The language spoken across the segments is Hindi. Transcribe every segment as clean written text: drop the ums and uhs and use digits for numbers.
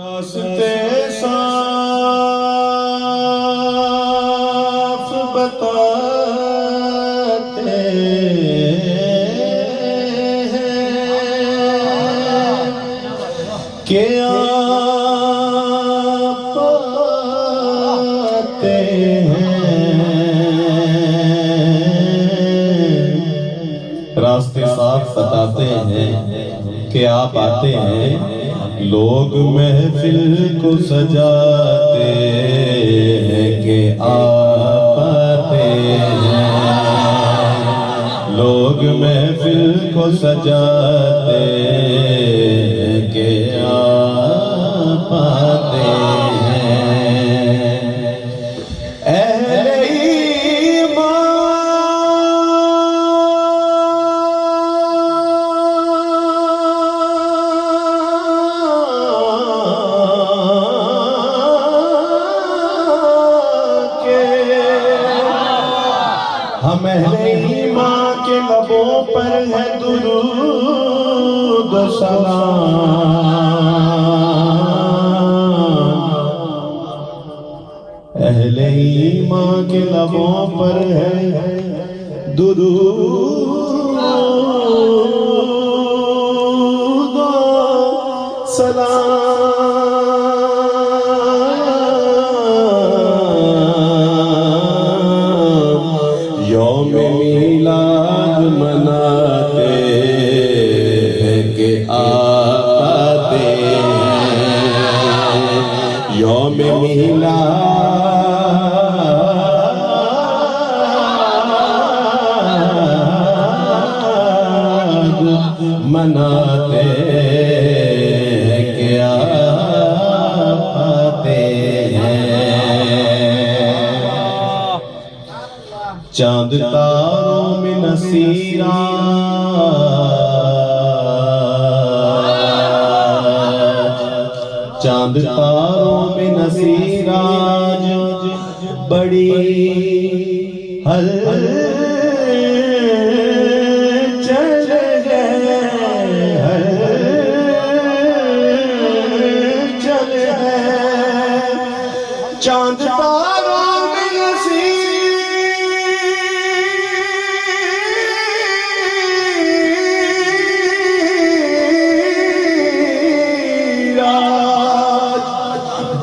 रास्ते साफ बताते हैं कि आप पाते हैं। रास्ते साफ बताते हैं कि आप आते हैं। लोग महफिल को सजाते हैं कि आप आते हैं। लोग महफिल को सजाते हैं कि आप आते हैं। अहले हम अहले ईमान के लबों पर है दुरूद सलाम। अहले ईमान के लबों पर है दुरूद सलाम। यौम मिलाद मनाते हैं कि आप आते हैं। यौम मिलाद मनाते हैं कि आप आते हैं। चांद तारों में नसीरा चांद तारों में नसीराज बड़ी हलचल है हलचल है। चांद तारों में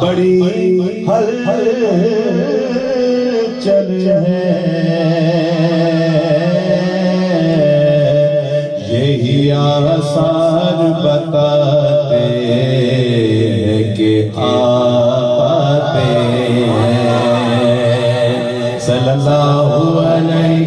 बड़ी हलचल है। यही आसार बताते हैं कि आप आते हैं। सल्लल्लाहु अलैहि